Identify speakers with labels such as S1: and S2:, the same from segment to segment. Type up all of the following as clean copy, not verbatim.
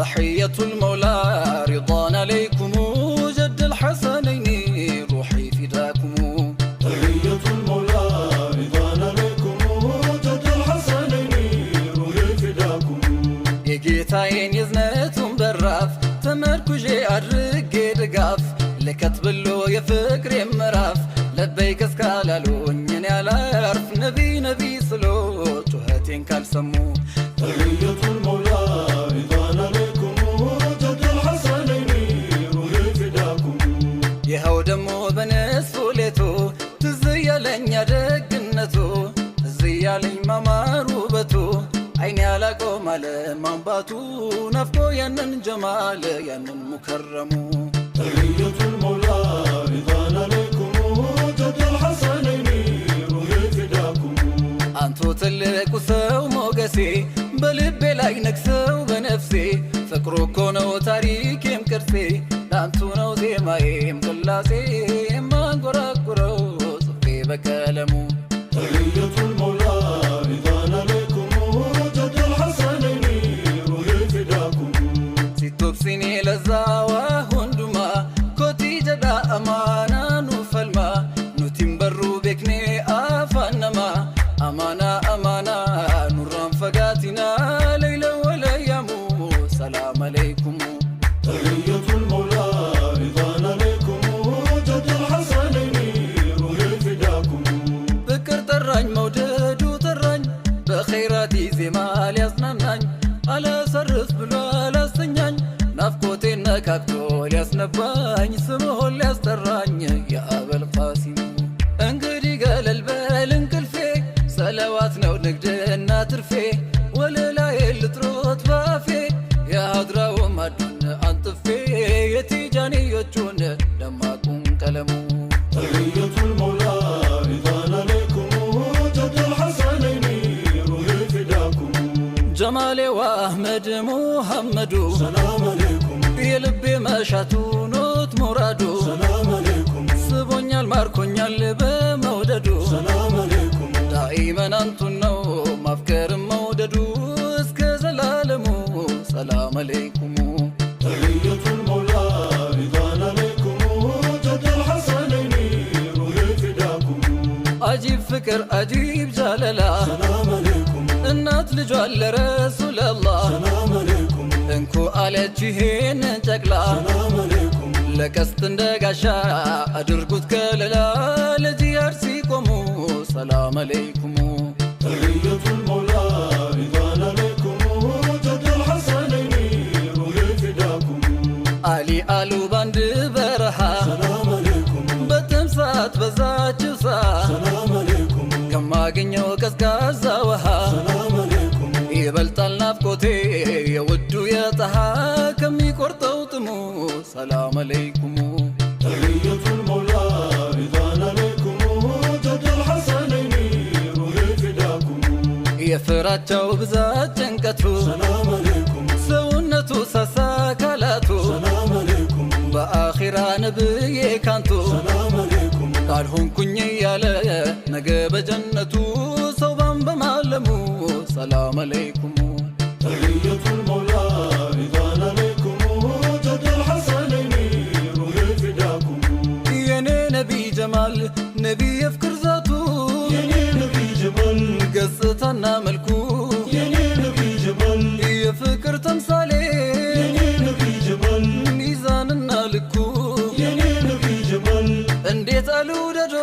S1: تحية المولى رضا عليكم جد الحسنين روحي فداكم
S2: تحية المولى رضا عليكم جد الحسنين روحي فداكم
S1: የጌታዬን የዝነቱን በራፍ ተመርኩዤ አድርጌ ድጋፍ ለከትብሎ የፍቅሬ ምዕራፍ ለበይክ እስካላሉኝ እኔ አላርፍ ነቢ ነቢ ስሎ ጩኸቴን ካልሰሙ
S2: تحية المولى رضا عليكم جد الحسنين روحي فداكم
S1: ይኸው ደሞ በነስፉ ሌቱ ትዝ ያለኝ ደግነቱ ትዝ ያለኝ ማማሩ ውበቱ አይኔ አላቆም አለ ማንባቱ ናፍቆ ያንን ጀማል ያንን ሙከረሙ
S2: تحية المولى رضا عليكم جد الحسنين روحي فداكم
S1: አንቱ ትልቁ ሰው ሞገሴ በልቤ ላይ ነግሰው በነፍሴ ፍቅሩ እኮ ነው ታሪኬም ቅርሴ ላንቱ ነው ዜማዬም ቅላሴ የማንጎራጉረው ጽፌ በቀለሙ
S2: تحية المولى رضا عليكم جد الحسنين روحي فداكم
S1: ሲቶብሲኔ ለዛዋ ሁንዱማ ኮቲ ጀዳ አማና ኑፈልማ ኑቲም በሩ ቤክኔ አፋነማ አማና አማና ኑራን ፈጋቲና ለይለ ወለያሙ ሰላም አለይኩም
S2: تحية المولى رضا عليكم جد الحسنين روحي فداكم
S1: ፍቅር ጠራኝ መውደዱ ጠራኝ በኸይራቲ ዜማ ሊያዝናናኝ አላሰርፍ ብሎ አላስተኛኝ ናፍቆቴን ነካክቶ ሊያስነባኝ ስምሆን ሊያስጠራኝ የአበል ቃሲም እንግዲህ ገለል በል እንቅልፌ ሰለዋት ነው ንግድና ትርፌ ወለላዬ ልጥሮት ባፌ የሀድራው ማዱን አንጥፌ የቲጃንዮቹን ደማቁን ቀለሙ
S2: تحية المولى رضا عليكم جد الحسنين روحي فداكم
S1: ጀማሌ ወአህመድ ሙሐመዱ
S2: سلام عليكم
S1: የልቤ መሻቱ ኖት ሙራዱ
S2: سلام عليكم
S1: ስቦኛል ማርኮኛል በመውደዱ
S2: سلام عليكم
S1: ዳኢመን አንቱን ነው ማፍቀርም መውደዱ እስከ ዘላለሙ ሰላም አለይኩም
S2: تحية المولى رضا عليكم جد الحسنين روحي فداكم
S1: አጂብ ፍቅር አጂብ ጃለላ
S2: سلام عليكم
S1: እናት ልጇን ለረሱለላህ
S2: سلام عليكم
S1: እንኩ አለች ይሄንን ጨቅላ
S2: سلام عليكم
S1: ለቀስት እንደ ጋሻ አድርጉት ከለላ ለጂያር ሲቆሙ ሰላም አለይኩም
S2: تحية المولى رضا عليكم جد الحسنين روحي فداكم
S1: አሊ አሉ ባንድ በረሃ
S2: سلام عليكم
S1: በተምሳት በዛችው ሳ
S2: سلام عليكم
S1: ከማገኘው ቀዝቃዛ ውሃ
S2: سلام عليكم
S1: ይበልጣል ናፍቆቴ የውዱ የጠሃ ከሚቆርጠው ጥሙ ሰላም አለይኩም
S2: تحية المولى رضا عليكم جد الحسنين روحي فداكم
S1: የፍራቸው ብዛት ጭንቀቱ
S2: سلام عليكم
S1: ሰውነቱ ሳሳ ካላቱ
S2: سلام عليكم
S1: በአኺራ ነብዬ ካንቱ
S2: سلام عليكم
S1: ካልሆንኩኝ ያለ ነገ በጀነቱ ሰውባን በማለሙ ሰላም አለይኩም
S2: تحية المولى رضا عليكم جد الحسنين روحي فداكم
S1: የኔ ነቢ ጀማል ነቢ የፍቅር ዛቱ
S2: يا نبي جمال
S1: ገጽታና መልኩ
S2: يا نبي جمال
S1: የፍቅር ተምሳሌ
S2: يا نبي جمال
S1: ሚዛንና ልኩ
S2: يا نبي جمال
S1: እንዴት አልውደዶ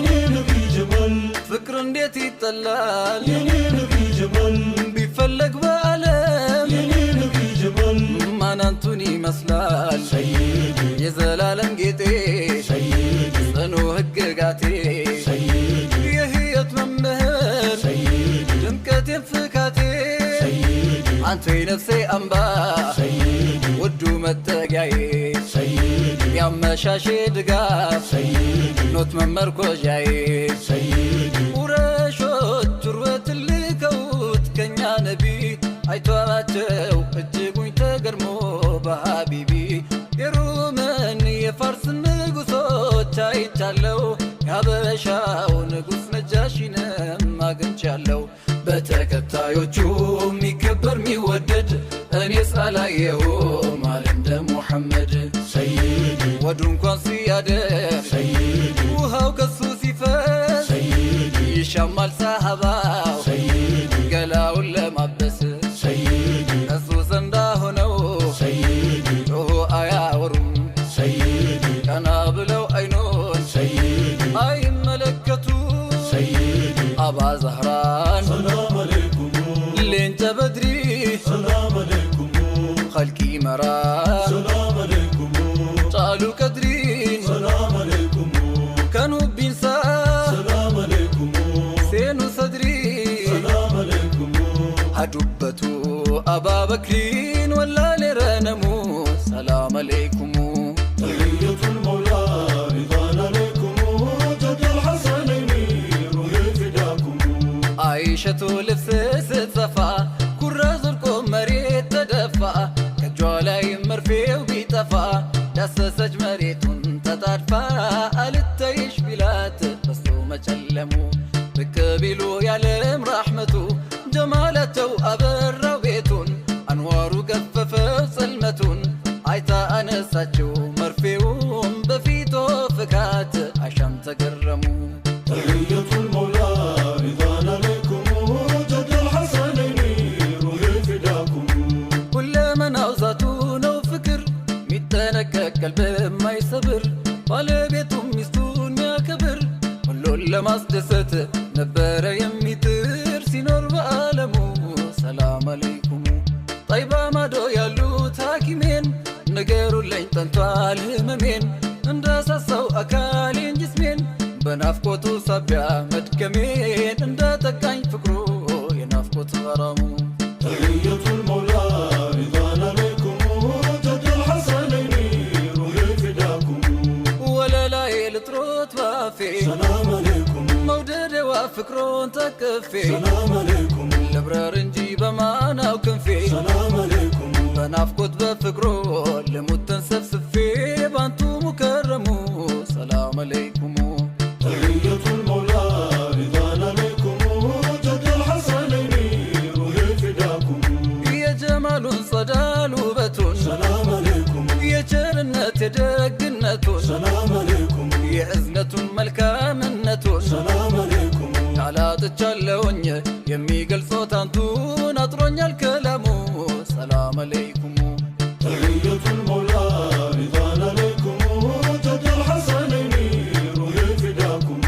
S2: يا نبي جمال
S1: ፍቅር እንዴት ይጠላል
S2: يا نبي جمال
S1: ቢፈለግ በዓለም
S2: يا نبي جمال
S1: ማናንቱን ይመስላል
S2: سيدي
S1: የዘላለም ጌጤ
S2: سيدي
S1: ጽኑ ህግጋቴ
S2: سيدي
S1: የህይወት መምህር
S2: سيدي
S1: ድምቀቴን ፍካቴ
S2: سيدي
S1: አንተ የነፍሴ አምባ
S2: سيدي
S1: ውዱ መጠጊያዬ
S2: سيدي
S1: ያመሻሼ ድጋፍ
S2: سيدي
S1: ኖት መመርኮዣዬ
S2: سيدي
S1: ቁረሾች ሩት ልከውት ከኛ ነቢ አይቷቸው እጅጉኝ ተገርሞ በሀቢቢ የሩምን የፋርስን ንጉሶች አይቻለው ያበሻው ንጉስ ነጃሺንም አግኝቻለው በተከታዮቹ የሚከበር የሚወደድ እኔስ አላየሁም አለ እንደ ሙሐመድ
S2: ሰይድ
S1: ወዱ እንኳን ሲያደር
S2: ሰይድ
S1: ውሃው ከሱ ሲፈስ
S2: ሰይድ
S1: ይሻማል ሰሃባው
S2: ሰይድ
S1: ገላውን ለማበስ
S2: ሰይድ
S1: እሱ ዘንዳ ሆነው
S2: ሰይድ
S1: ጮሆ አያወሩም
S2: ሰይድ
S1: ቀና ብለው አይኖን
S2: ሰይድ
S1: አይመለከቱ
S2: ሰይድ
S1: አባ ዛህራን
S2: ሰላም አለይኩም
S1: ሌንጨ በድሪ
S2: ሰላም አለይኩም
S1: ኸልቂ መራ
S2: ሰላም አለይኩም
S1: ጫሉ ቀድሪን
S2: ሰላም አለይኩም
S1: ከኑ ቢንሳ
S2: ሰላም አለይኩም
S1: ሴኑ ሰድሪ
S2: ሰላም አለይኩም
S1: ሀዱበቱ አባ በክሪን ወላሌ ረነሙ ሰላም አለይኩም
S2: تحية المولى رضا عليكم جد الحسنين روحي فداكم
S1: አይሸቱ ልብስ ስትሰፋ ኩራዝ ወድቆ መሬት ተደፋ ከእጇ ላይ መርፌው ቢጠፋ ዳሰሰች መሬቱን ተጣድፋ አልታይሽ ቢላት በስቶ መጨለሙ ብቅ ቢሉ ያለም ራሕመቱ ጀማላቸው አበራው ቤቱን አንዋሩ ገፈፈው ጽልመቱን አይታ አነሳችው መርፌውም በፊቶ ፍካት አሻም ተገረሙ
S2: تحية المولى رضا عليكم جد الحسنين روحي فداكم
S1: ሁለመናው ዛቱ ነው ፍቅር ሚጠነቀቅ ቀልብ የማይሰብር ባለቤቱም ሚስቱን ሚያከብር ሁሉን ለማስደሰት ነበረ የሚጥር ሲኖር በዓለሙ ሰላም አለይኩም ጠይባ ማዶ ያሉት ሐኪሜን ንገሩልኝ ጠንቷል ህመሜን እንዳሳሳው አካሌን ጅስሜን በናፍቆቱ ሳቢያ መድከሜን እንዳጠቃኝ ፍቅሩ የናፍቆት ገራሙ
S2: تحية المولى رضا عليكم جد الحسنين روحي فداكم
S1: ወለላዬ ልጥሮት ባፌ
S2: سلام عليكم
S1: መውደዴዋ ፍቅሮን ተከፌ
S2: سلام عليكم
S1: ልብረር እንጂ በማናው ክንፌ
S2: سلام عليكم
S1: በናፍቆት በፍቅሮ ልሙትን ሰብስፌ ባንቱ ሙከረሙ ሰላም አለይኩም
S2: تحية المولى رضا عليكم جد الحسنين روحي فداكم
S1: የጀማሉን ጸዳል ውበቱን
S2: سلام عليكم
S1: የቸርነት የደግነቱን
S2: سلام عليكم
S1: የእዝነቱን መልካምነቱን
S2: سلام عليكم
S1: ቃላጥቻለሁኝ የሚገልጾት አንቱን አጥሮኛል ከላሙ ሰላም አለይኩም
S2: تحية المولى رضا عليكم جد الحسنين روحي فداكم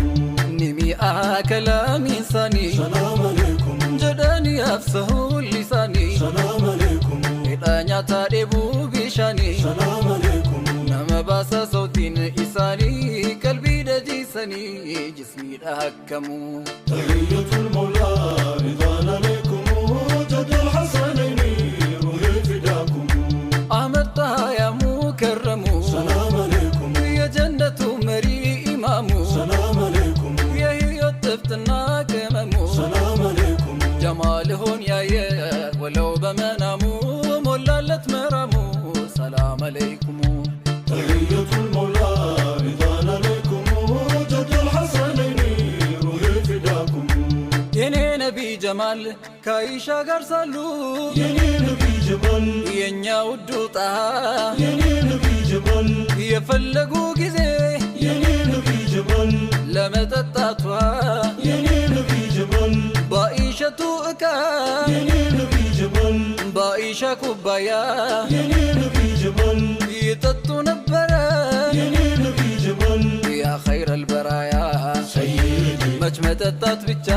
S1: ኒሚአ ከላም ኢንሳኒ
S2: سلام عليكم
S1: ጀዳኒ አፍሰሁ ሊሳኒ
S2: سلام عليكم
S1: ሄዳኛ ታዴቡ ቢሻኒ
S2: سلام عليكم
S1: ነመባሰ ሰውቲን ኢሳኒ ቀልቢ ደጂሰኒ ጅስሚ ዳከሙ
S2: تحية المولى رضا عليكم جد الحسنين روحي فداكم
S1: አህመድ ጣሃያ ሙከረሙ
S2: سلام عليكم
S1: የጀነቱ መሪ ኢማሙ
S2: سلام عليكم
S1: የህይወት ጥፍጥና ቅመሙ
S2: سلام عليكم
S1: ጀማልሆን ያየ ወለው በመናሙ ሞላለት መራሙ ሰላም አለይኩም
S2: تحية المولى رضا عليكم جد الحسنين روحي فداكم
S1: የኔ ነቢ ጀማል ከአይሻ ጋር ሳሉ
S2: يني نبي جمال
S1: የእኛ ውዱ ጣሃ
S2: يني نبي جمال
S1: የፈለጉ ጊዜ
S2: يني نبي جمال
S1: ለመጠጣቷ
S2: يني نبي جمال
S1: በአይሸቱ ዕቃ
S2: يني نبي جمال
S1: በአይሻ ኩባያ
S2: يني نبي جمال
S1: ይጠጡ ነበረ
S2: يني نبي جمال
S1: ያ ኸይረል በራያ
S2: سيدي
S1: መች መጠጣት ብቻ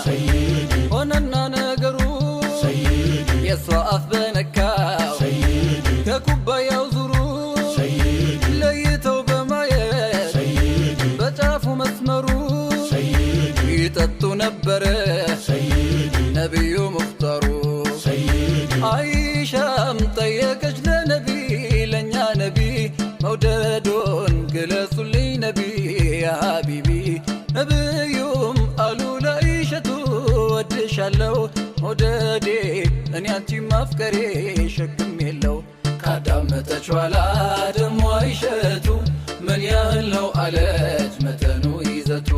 S2: سيدي
S1: ሆነና ነገሩ
S2: سيدي
S1: የሷ አፍ በነካው
S2: سيدي
S1: ከኩባያው ዙሩ
S2: سيدي
S1: ለይተው በማየት
S2: سيدي
S1: በጫፉ መስመሩ
S2: سيدي
S1: ይጠጡ ነበረ
S2: سيدي
S1: ነቢዩ ሙፍጠሩ
S2: سيدي
S1: አይሻም ጠየቀች ለነቢ ለእኛ ነቢ መውደዶን ግለጹልኝ ነቢ ያ ሀቢቢ ነብዩም አሉ ለአይሸቱ ወድሻለው መውደዴ እኔ አንቺ ማፍቀሬ ሸክም የለው ካዳመጠች ኋላ ደሞ አይሸቱ ምን ያህል ነው አለች መጠኑ ይዘቱ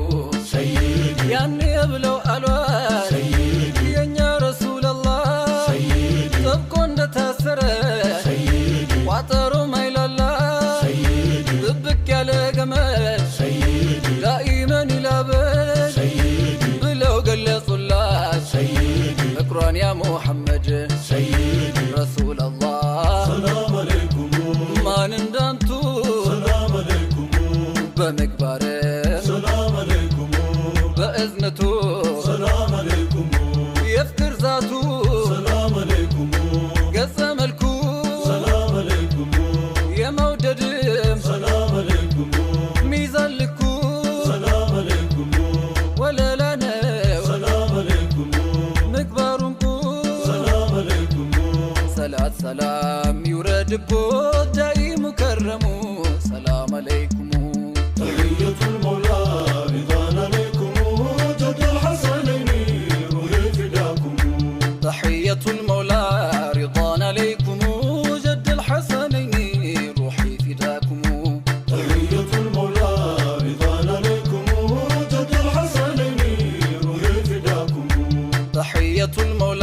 S2: سيدي
S1: ያኔ ብለው አሏት
S2: سيدي
S1: የእኛ ረሱላላህ
S2: سيدي
S1: ጠብቆ እንደታሰ محمد
S2: سيدي
S1: رسول الله
S2: سلام عليكم
S1: ما نندانتو
S2: سلام عليكم
S1: بمقباره
S2: سلام عليكم
S1: بإذنتو
S2: سلام عليكم
S1: يفكر ذاتو
S2: سلام عليكم
S1: قسم الكو
S2: سلام عليكم
S1: يا موددم
S2: سلام عليكم
S1: ميزان لكو
S2: سلام عليكم
S1: ولا لنا
S2: سلام عليكم
S1: مقبارنكو
S2: سلام عليكم
S1: صلاة سلام يورد بود جاي مكرمو سلام عليكم
S2: تحية المولى رضا عليكم جد الحسنين روحي فداكم
S1: تحية المولى رضوان عليكم جد الحسنين روحي فداكم
S2: تحية المولى رضا عليكم جد الحسنين روحي فداكم
S1: تحية المولى